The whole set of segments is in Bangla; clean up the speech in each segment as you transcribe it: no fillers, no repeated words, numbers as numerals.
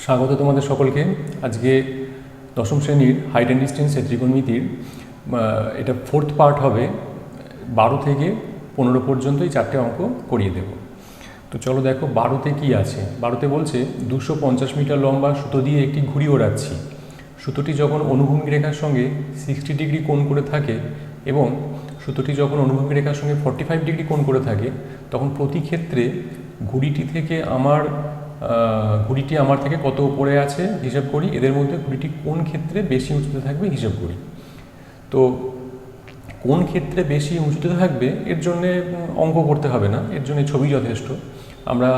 স্বাগত তোমাদের সকলকে। আজকে দশম শ্রেণীর হাইট অ্যান্ড ডিস্টেন্সের ত্রিকোণমিতির এটা ফোর্থ পার্ট হবে। 12 থেকে 15 পর্যন্ত এই 4টে অঙ্ক করিয়ে দেব। তো চলো দেখো 12তে কি আছে। 12তে বলছে 250 মিটার লম্বা সুতো দিয়ে একটি ঘুড়ি ওড়াচ্ছি। সুতোটি যখন অনুভূমিক রেখার সঙ্গে 60 ডিগ্রি কোণ করে থাকে এবং সুতোটি যখন অনুভূমিক রেখার সঙ্গে 45 ডিগ্রি কোণ করে থাকে, তখন প্রতি ক্ষেত্রে ঘুড়িটি আমার থেকে কত উপরে আছে হিসাব করি। এদের মধ্যে ঘুড়িটি কোন ক্ষেত্রে বেশি উঁচুতে থাকবে হিসাব করি। তো কোন ক্ষেত্রে বেশি উঁচুতে থাকবে এর জন্যে অঙ্ক করতে হবে না, এর জন্য ছবি যথেষ্ট। আমরা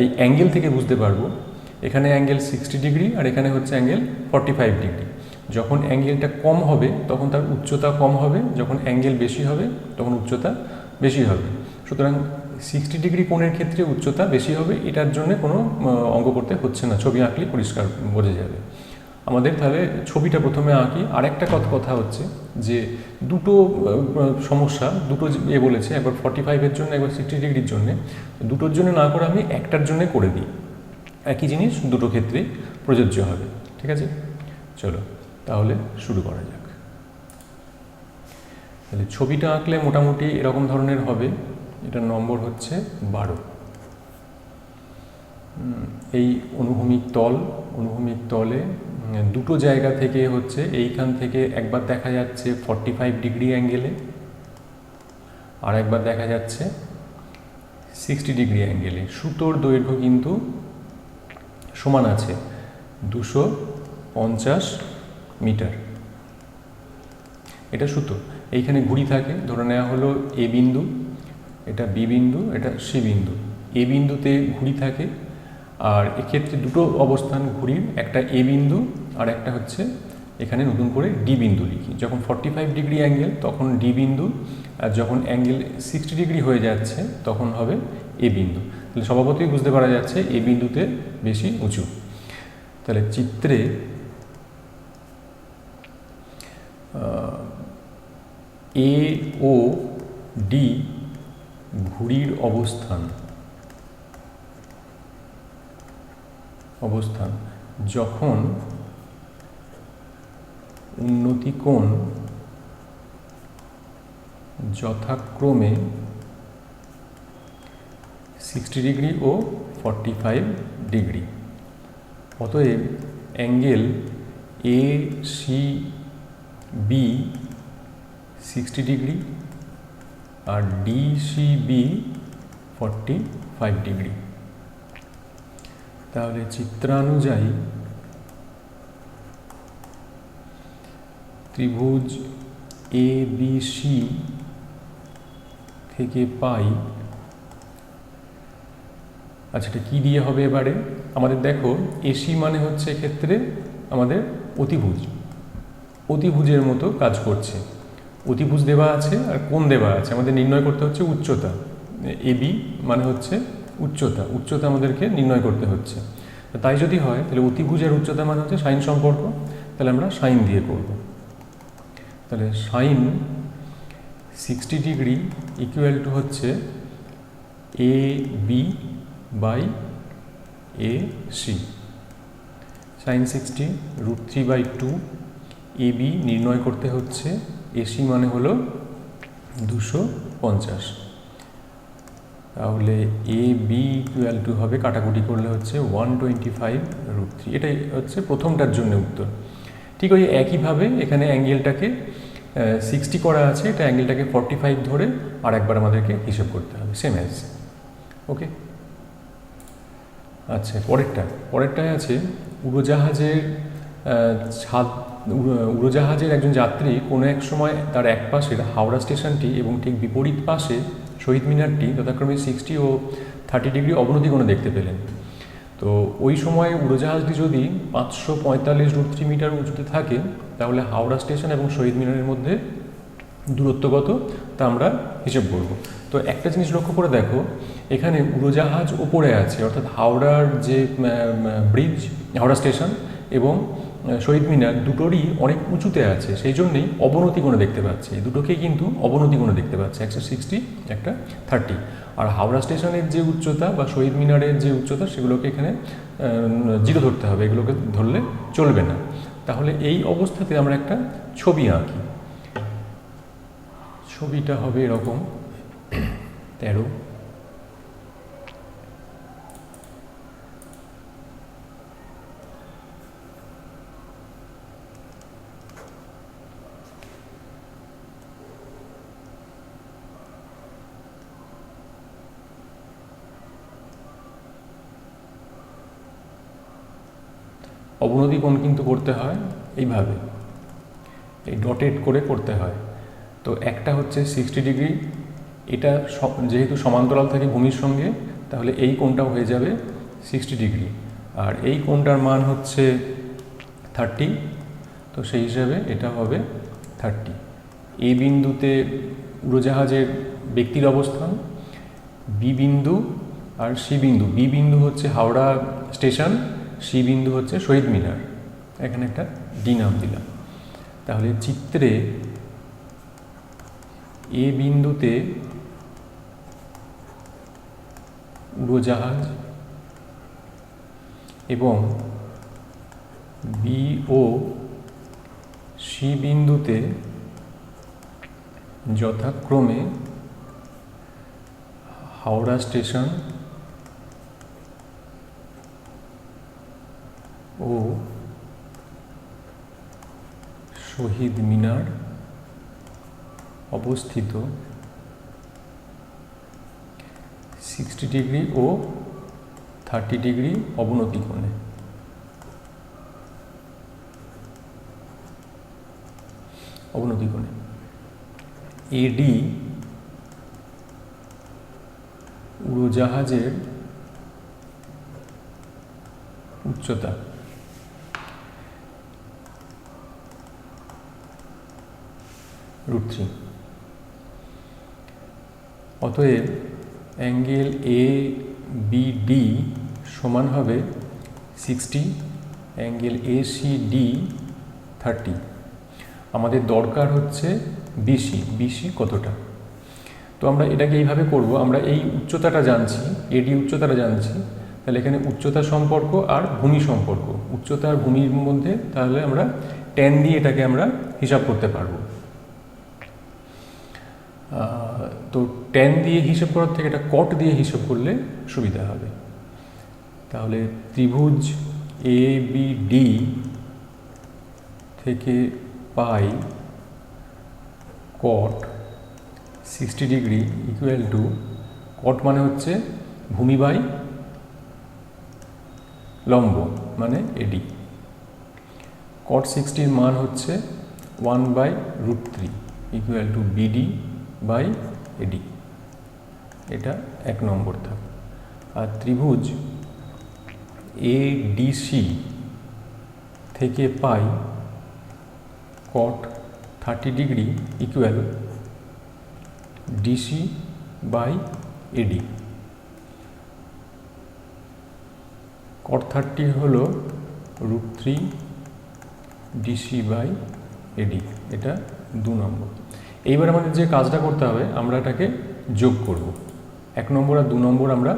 এই অ্যাঙ্গেল থেকে বুঝতে পারবো। এখানে অ্যাঙ্গেল 60 ডিগ্রি আর এখানে হচ্ছে অ্যাঙ্গেল 45 ডিগ্রি। যখন অ্যাঙ্গেলটা কম হবে তখন তার উচ্চতা কম হবে, যখন অ্যাঙ্গেল বেশি হবে তখন উচ্চতা বেশি হবে। সুতরাং 60 ডিগ্রি কোণের ক্ষেত্রে উচ্চতা বেশি হবে, এটার জন্য কোনো অঙ্ক করতে হচ্ছে না, ছবি আঁকলে পরিষ্কার বোঝা যাবে। আমাদের তাহলে ছবিটা প্রথমে আঁকি। আরেকটা কথা হচ্ছে যে দুটো সমস্যা, দুটো বলেছে, একবার 45-এর জন্য একবার 60 ডিগ্রির জন্য। দুটোর জন্য না করে আমি একটার জন্য করে দিই, একই জিনিস দুটো ক্ষেত্রে প্রযোজ্য হবে। ঠিক আছে, চলো তাহলে শুরু করা যাক। তাহলে ছবিটা আঁকলে মোটামুটি এরকম ধরনের হবে। এটার নম্বর হচ্ছে 12। এই অনুভূমিক তলে দুটো জায়গা থেকে হচ্ছে এইখান থেকে একবার দেখা যাচ্ছে 45 ডিগ্রি অ্যাঙ্গেলে, আর একবার দেখা যাচ্ছে 60 ডিগ্রি অ্যাঙ্গেলে। সুতোর দৈর্ঘ্য কিন্তু সমান আছে, 250 মিটার। এটা সুতো। এইখানে ঘুড়ি থাকে, ধরে নেওয়া হলো এ বিন্দু, এটা বি বিন্দু, এটা সি বিন্দু। এ বিন্দুতে ঘুড়ি থাকে, আর এক্ষেত্রে দুটো অবস্থান ঘুড়ির, একটা এ বিন্দু আর একটা হচ্ছে এখানে নতুন করে ডি বিন্দু লিখি। যখন 45 ডিগ্রি অ্যাঙ্গেল তখন ডি বিন্দু, আর যখন অ্যাঙ্গেল 60 ডিগ্রি হয়ে যাচ্ছে তখন হবে এ বিন্দু। তাহলে স্বভাবতই বুঝতে পারা যাচ্ছে এ বিন্দুতে বেশি উঁচু। তাহলে চিত্রে এ ও ডি ঘুড়ির অবস্থান যখন উন্নতি কোণ যথাক্রমে 60 ডিগ্রি ও 45 ডিগ্রি। অতএব angle A C B 60 degree আর ডি সি বি 45 ডিগ্রি। তাহলে চিত্রানুযায়ী ত্রিভুজ এ বি সি থেকে পাই। আচ্ছা, এটা কী দিয়ে হবে এবারে আমাদের? দেখো এসি মানে হচ্ছে এক্ষেত্রে আমাদের অতিভুজের মতো কাজ করছে। অতিভুজ দেওয়া আছে আর কোণ দেওয়া আছে, আমাদের নির্ণয় করতে হচ্ছে উচ্চতা। এ বি মানে হচ্ছে উচ্চতা আমাদেরকে নির্ণয় করতে হচ্ছে। তাই যদি হয় তাহলে অতিভুজের উচ্চতা মানে হচ্ছে সাইন সম্পর্ক, তাহলে আমরা সাইন দিয়ে করব। তাহলে সাইন 60 ডিগ্রি ইকুয়াল টু হচ্ছে A B by A C. Sine 60 √3/2। A B নির্ণয় করতে হচ্ছে, এসি মানে হলো 250। তাহলে এ বি ইকুয়াল টু হবে, কাটাকুটি করলে হচ্ছে 125/3। এটাই হচ্ছে প্রথমটার জন্য উত্তর। ঠিক ওই একইভাবে এখানে অ্যাঙ্গেলটাকে 60 করা আছে, এটা অ্যাঙ্গেলটাকে 45 ধরে আর একবার আমাদেরকে হিসেব করতে হবে, সেম অ্যাজ। ওকে, আচ্ছা পরেরটায় আছে উড়োজাহাজের একজন যাত্রী কোনো এক সময় তার এক পাশের হাওড়া স্টেশনটি এবং ঠিক বিপরীত পাশে শহীদ মিনারটি যথাক্রমে 60 ও 30 ডিগ্রি অবনতি কোণে দেখতে পেলেন। তো ওই সময় উড়োজাহাজটি যদি 545 √3 মিটার উঁচুতে থাকে, তাহলে হাওড়া স্টেশন এবং শহীদ মিনারের মধ্যে দূরত্ব কত তা আমরা হিসেব করব। তো একটা জিনিস লক্ষ্য করে দেখো, এখানে উড়োজাহাজ ওপরে আছে, অর্থাৎ হাওড়ার যে ব্রিজ, হাওড়া স্টেশন এবং শহীদ মিনার দুটোরই অনেক উঁচুতে আছে, সেই জন্যেই অবনতি কোণে দেখতে পাচ্ছি। দুটোকেই কিন্তু অবনতি কোণে দেখতে পাচ্ছি, একটা 60 একটা 30। আর হাওড়া স্টেশনের যে উচ্চতা বা শহীদ মিনারের যে উচ্চতা সেগুলোকে এখানে 0 ধরতে হবে, এগুলোকে ধরলে চলবে না। তাহলে এই অবস্থাতে আমরা একটা ছবি আঁকি। ছবিটা হবে এরকম 13। অবনতি কোণ কিন্তু করতে হয় এইভাবে, এই ডটেড করে করতে হয়। তো একটা হচ্ছে 60 ডিগ্রি, এটা যেহেতু সমান্তরাল থাকে ভূমির সঙ্গে, তাহলে এই কোণটাও হয়ে যাবে 60 ডিগ্রি। আর এই কোণটার মান হচ্ছে 30, তো সেই হিসাবে এটা হবে 30। এ বিন্দুতে উড়োজাহাজের ব্যক্তির অবস্থান, বি বিন্দু আর সি বিন্দু। বি বিন্দু হচ্ছে হাওড়া স্টেশন, সি বিন্দু হচ্ছে শহীদ মিনার। এখানে একটা ডি নাম দিলাম। তাহলে চিত্রে এ বিন্দুতে উড়োজাহাজ এবং বি ও সি বিন্দুতে যথাক্রমে হাওড়া স্টেশন ও শহীদ মিনার অবস্থিত 60 ডিগ্রি ও 30 ডিগ্রি অবনতি কোণে। এডি উড়োজাহাজের উচ্চতা, √3। অতএব অ্যাঙ্গেল এ বি ডি সমান হবে 60, অ্যাঙ্গেল এ সি ডি 30। আমাদের দরকার হচ্ছে বিসি কতটা। তো আমরা এটাকে এইভাবে করব, আমরা এই উচ্চতাটা জানছি, এডি উচ্চতাটা জানছি, তাহলে এখানে উচ্চতা সম্পর্ক আর ভূমি সম্পর্ক, উচ্চতা আর ভূমির মধ্যে তাহলে আমরা ট্যান দিয়ে এটাকে আমরা হিসাব করতে পারবো। তো ট্যান দিয়ে হিসাব করার থেকে এটা কট দিয়ে হিসাব করলে সুবিধা হবে। তাহলে ত্রিভুজ এ বি ডি থেকে পাই কট 60 ডিগ্রি ইকুয়াল টু, কট মানে হচ্ছে ভূমি বাই লম্ব মানে এডি। কট 60 মান হচ্ছে 1/√3 equal to BD by AD. এটা 1 নম্বর ধাপ। আর ত্রিভুজ এ ডিসি থেকে পাই cot 30 degree equal to by by. Cot 30 হলো √3 ডিসি বাই এডি, এটা 2 নম্বর। এইবার আমাদের যে কাজটা করতে হবে, আমরা এটাকে যোগ করব। 1 নম্বর আর 2 নম্বর আমরা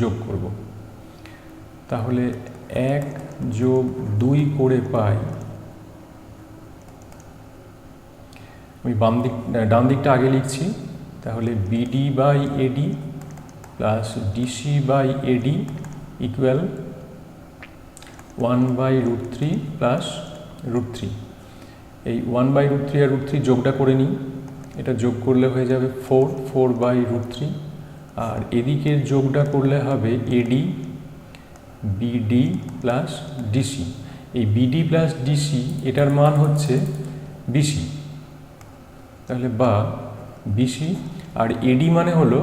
যোগ করব। তাহলে 1 যোগ 2 করে পাই, আমি ডান দিকটা আগে লিখছি, তাহলে BD by AD plus DC by AD equal 1/√3 প্লাস √3। এই 1/√3 আর √3 যোগটা করে নিই, এটা যোগ করলে হয়ে যাবে 4/√3। আর এদিকের যোগটা করলে হবে এডি বিডি প্লাস ডিসি। এই বিডি প্লাস ডিসি এটার মান হচ্ছে বিসি, তাহলে বা বিসি। আর এডি মানে হলো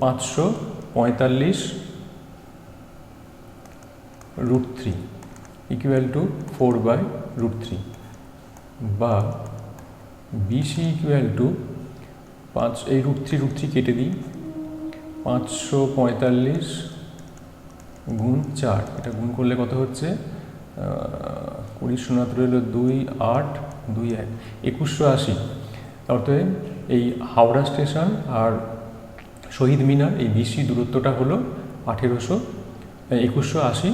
545/√3 ইকুয়াল টু 4/√3, বা বিসি ইকুয়াল টু 5, এই √3 কেটে দিই, 545 গুণ 4, এটা গুণ করলে কত হচ্ছে 20 শূন্যতে রইল 2, 8, 2, 1, 2180। অর্থাৎ এই হাওড়া স্টেশন আর শহীদ মিনার এই বিসি দূরত্বটা হলো 2180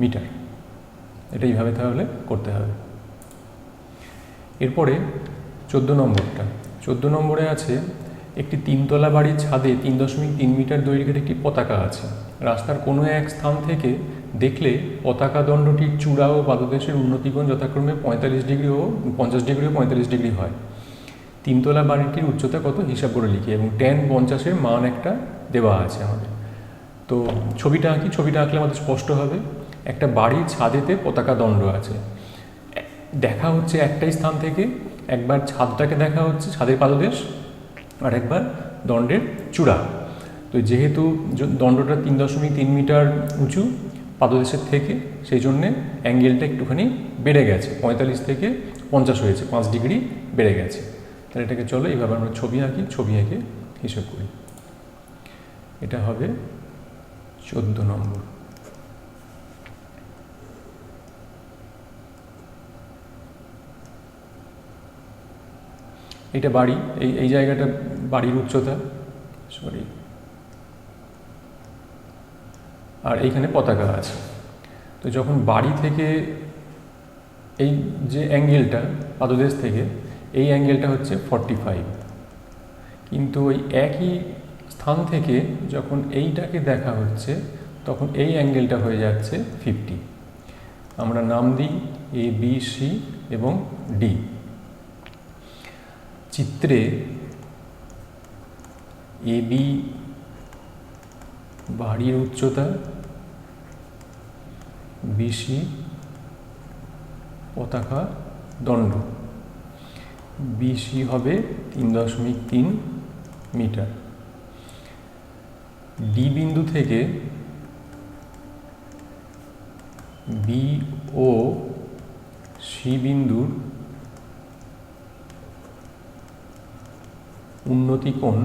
মিটার। এটা এইভাবে তাহলে করতে হবে। এরপরে 14 নম্বরটা। 14 নম্বরে আছে একটি 3তলা বাড়ির ছাদে 3.3 মিটার দৈর্ঘ্যের একটি পতাকা আছে। রাস্তার কোনো এক স্থান থেকে দেখলে পতাকা দণ্ডটির চূড়া ও পাদদেশের উন্নতিকোণ যথাক্রমে 45 ডিগ্রি ও 50 ডিগ্রি ও 45 ডিগ্রি হয়। 3তলা বাড়িটির উচ্চতা কত হিসাব করে লিখি, এবং tan 50-এর মান একটা দেওয়া আছে আমাদের। তো ছবিটা আঁকি, ছবিটা আঁকলে আমাদের স্পষ্ট হবে। একটা বাড়ির ছাদেতে পতাকা দণ্ড আছে, দেখা হচ্ছে একটাই স্থান থেকে। একবার ছাদটাকে দেখা হচ্ছে, ছাদের পাদদেশ, আর একবার দণ্ডের চূড়া। তো যেহেতু দণ্ডটা 3.3 মিটার উঁচু পাদদেশের থেকে, সেই জন্যে অ্যাঙ্গেলটা একটুখানি বেড়ে গেছে, 45 থেকে 50 হয়েছে, 5 ডিগ্রি বেড়ে গেছে। তাহলে এটাকে চলো এইভাবে আমরা ছবি আঁকি, ছবি এঁকে হিসেব করি। এটা হবে 14 নম্বর। এটা বাড়ি, এই জায়গাটা বাড়ির উচ্চতা, সরি, আর এইখানে পতাকা আছে। তো যখন বাড়ি থেকে এই যে অ্যাঙ্গেলটা পাদদেশ থেকে, এই অ্যাঙ্গেলটা হচ্ছে 45, কিন্তু ওই একই স্থান থেকে যখন এইটাকে দেখা হচ্ছে তখন এই অ্যাঙ্গেলটা হয়ে যাচ্ছে 50। আমরা নাম দিই এ, বি, সি এবং ডি। চিত্রে এ বি বাড়ির উচ্চতা, বিসি পতাকা দণ্ড। বিসি হবে 3.3 মিটার। ডি বিন্দু থেকে বি ও সি বিন্দুর উন্নতি কোণ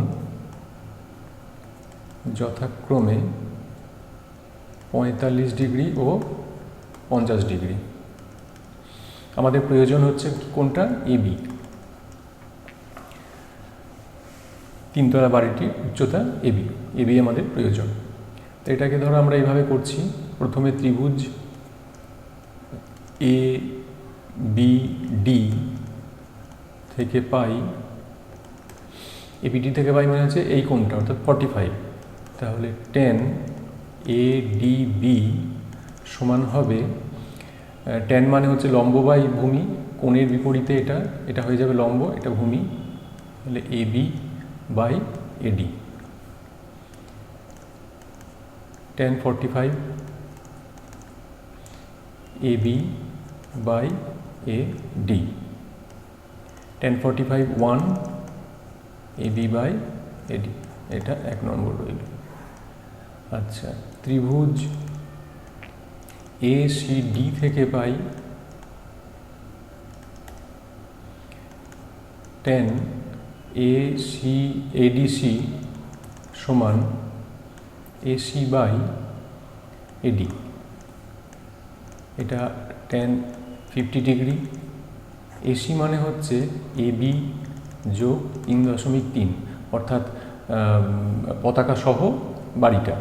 যথাক্রমে 45 ডিগ্রি ও 50 ডিগ্রি। আমাদের প্রয়োজন হচ্ছে কোনটা, এবি। 3তলা বাড়িটির উচ্চতা এবি, এবি আমাদের প্রয়োজন। তো এটাকে ধরো আমরা এইভাবে করছি। প্রথমে ত্রিভুজ এ বি ডি থেকে পাই, এবিডি থেকে পাই মানে হচ্ছে এই কোণটা, অর্থাৎ 45। তাহলে tan ADB সমান হবে, tan মানে হচ্ছে লম্ব বাই ভূমি, কোণের বিপরীতে এটা হয়ে যাবে লম্ব, এটা ভূমি, তাহলে AB by AD। tan 45 AB by AD। tan 45 1 AB by AD, এটা 1 নম্বর রইল। আচ্ছা, ত্রিভুজ ACD থেকে পাই tan ADC সমান AC বাই AD। এটা tan 50 ডিগ্রি। AC মানে হচ্ছে AB যোগ 3.3, অর্থাৎ পতাকা সহ বাড়িটা,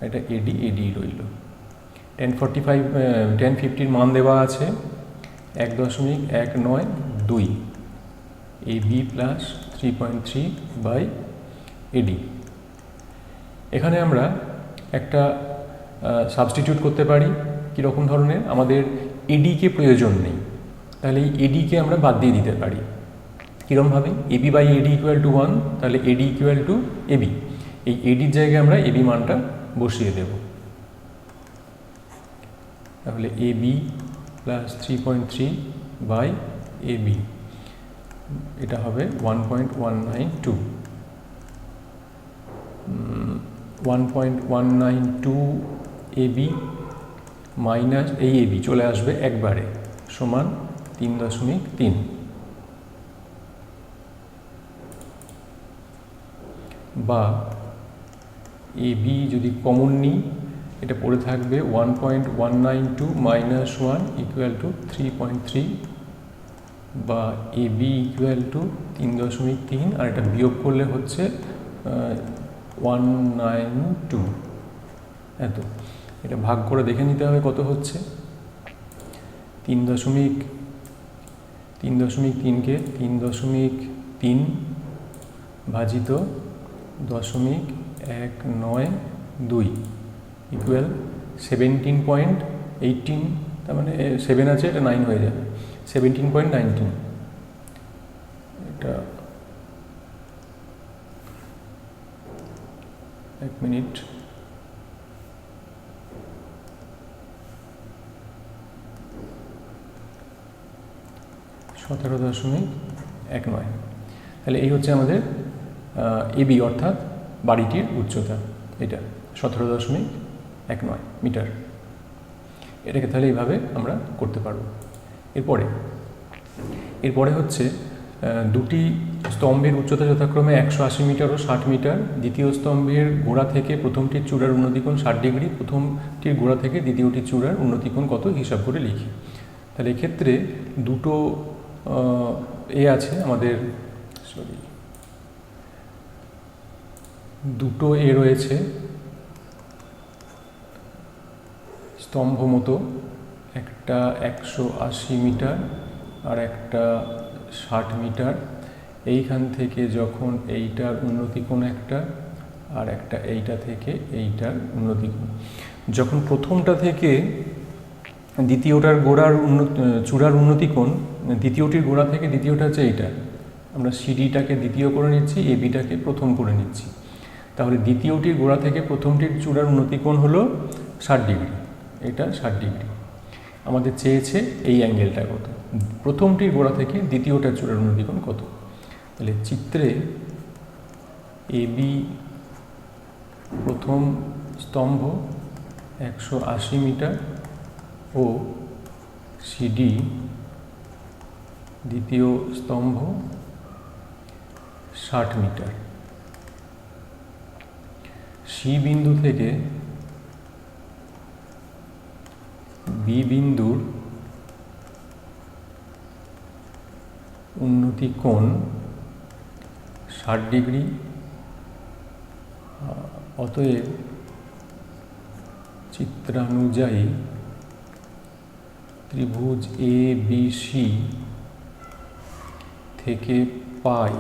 এটা AD রইল। tan 50-র মান দেওয়া আছে 1.192 AB প্লাস 3.3 বাই AD। এখানে আমরা একটা সাবস্টিটিউট করতে পারি। কীরকম ধরনের, আমাদের এডিকে প্রয়োজন নেই, তাহলে এই এডিকে আমরা বাদ দিয়ে দিতে পারি। কীরকমভাবে, AB by AD equal to 1, তাহলে এডি ইকুয়াল টু এবি। এই এডির জায়গায় আমরা এবি মানটা বসিয়ে দেব। তাহলে এবি প্লাস 3.3 বাই এবি, এটা হবে 1.192। 1.192 এবি মাইনাস এই এবি চলে আসবে একবারে, সমান 3.3। বা এবি যদি কমন নিই, এটা পড়ে থাকবে 1.192 মাইনাস 1 ইকুয়াল টু 3.3, বা এ বি ইকুয়াল টু 3.3, আর এটা বিয়োগ করলে হচ্ছে 192 এত। এটা ভাগ করে দেখে নিতে হবে কত হচ্ছে। 3.3কে 3.3 ভাজিত 0.192 ইকুয়াল 17.18, তার মানে 7 আছে, এটা 9 হয়ে যাবে, 17.19। এটা 1 মিনিট, সতেরো 17.19। তাহলে এই হচ্ছে আমাদের এবি অর্থাৎ বাড়িটির উচ্চতা, এটা 17.19 মিটার। এটাকে তাহলে এইভাবে আমরা করতে পারবো। এরপরে হচ্ছে দুটি স্তম্ভের উচ্চতা যথাক্রমে 180 মিটার ও 60 মিটার। দ্বিতীয় স্তম্ভের গোড়া থেকে প্রথমটির চূড়ার উন্নতিকোণ 60 ডিগ্রি। প্রথমটির গোড়া থেকে দ্বিতীয়টির চূড়ার উন্নতিকোণ কত হিসাব করে লিখি। তাহলে এক্ষেত্রে দুটো আছে আমাদের, দুটো রয়েছে স্তম্ভ মতো, একটা 180 মিটার আর একটা 60 মিটার। এইখান থেকে যখন এইটার উন্নতিকোণ একটা, আর একটা এইটা থেকে এইটার উন্নতিকোণ, যখন প্রথমটা থেকে দ্বিতীয়টার গোড়ার চূড়ার উন্নতিকোণ, দ্বিতীয়টির গোড়া থেকে দ্বিতীয়টা হচ্ছে এইটা, আমরা সিডিটাকে দ্বিতীয় করে নিচ্ছি, এবিটাকে প্রথম করে নিচ্ছি। তাহলে দ্বিতীয়টির গোড়া থেকে প্রথমটির চূড়ার উন্নতিকোণ হলো 60 ডিগ্রি, এটা 60 ডিগ্রি। আমাদের চেয়েছে এই অ্যাঙ্গেলটা কত, প্রথমটির গোড়া থেকে দ্বিতীয়টার চূড়ার উন্নতিকোণ কত। তাহলে চিত্রে এবি প্রথম স্তম্ভ 180 মিটার ও সিডি দ্বিতীয় স্তম্ভ 60 মিটার। সি বিন্দু থেকে বি বিন্দুর উন্নতিকোণ 60 ডিগ্রি। অতএব চিত্রানুযায়ী ত্রিভুজ এ বি সি থেকে পাই,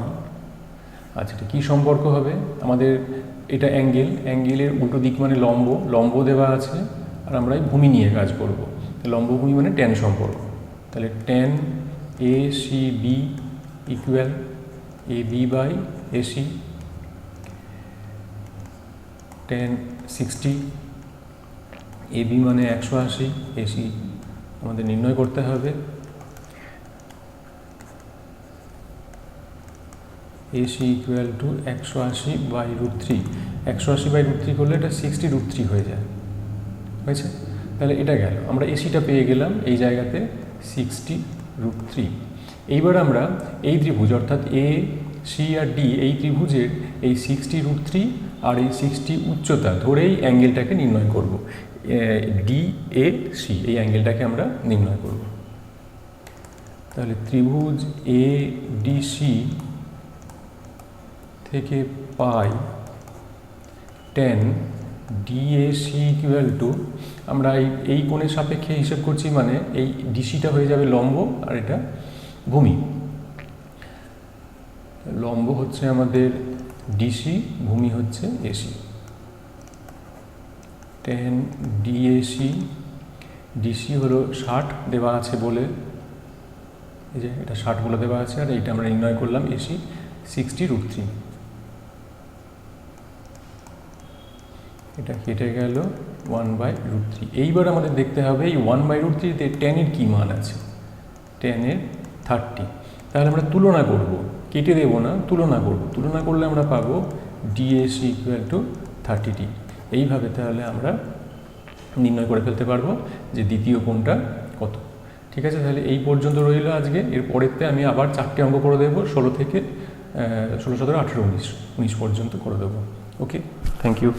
আচ্ছা এটা কী সম্পর্ক হবে আমাদের, এটা অ্যাঙ্গেলের উল্টো দিক মানে লম্ব দেওয়া আছে, আর আমরা ভূমি নিয়ে কাজ করব। লম্ব ভূমি মানে ট্যান সম্পর্ক। তাহলে tan A C B equal A B by AC, tan 60, A B মানে 180, এসি আমাদের নির্ণয় করতে হবে। এসি ইকুয়াল টু 180/√3, 180/√3 করলে এটা 60√3 হয়ে যায়, হয়েছে। তাহলে এটা গেল, আমরা এসিটা পেয়ে গেলাম এই জায়গাতে 60√3। এইবার আমরা এই ত্রিভুজ অর্থাৎ এ সি আর ডি, এই ত্রিভুজের এই 60√3 আর এই 60 উচ্চতা ধরেই অ্যাঙ্গেলটাকে নির্ণয় করব। ডি এ সি এই অ্যাঙ্গেলটাকে আমরা নির্ণয় করব। তাহলে ত্রিভুজ এ ডি সি থেকে পাই ট্যান ডিএসি ইকুয়াল টু, আমরা এই কোণের সাপেক্ষে হিসেব করছি, মানে এই ডিসিটা হয়ে যাবে লম্ব আর এটা ভূমি। লম্ব হচ্ছে আমাদের ডিসি, ভূমি হচ্ছে এসি। ট্যান ডিএসি, ডিসি হলো 60 দেওয়া আছে বলে, এই যে এটা 60 বলে দেওয়া আছে, আর এইটা আমরা নির্ণয় করলাম এসি 60√3। এটা কেটে গেল 1/√3। এইবার আমাদের দেখতে হবে এই 1/√3-তে ট্যানের কী মান আছে, ট্যানের 30। তাহলে আমরা তুলনা করব, কেটে দেবো না, তুলনা করব। তুলনা করলে আমরা পাবো ডিএসি ইকুয়াল টু 30 ডিগ্রি। এইভাবে তাহলে আমরা নির্ণয় করে ফেলতে পারবো যে দ্বিতীয় কোণটা কত। ঠিক আছে, তাহলে এই পর্যন্ত রইল আজকে। এর পরেরতে আমি আবার 4টে অঙ্ক করে দেবো, 16 থেকে 16, 17, 18, 19 পর্যন্ত করে দেবো। ওকে, থ্যাংক ইউ।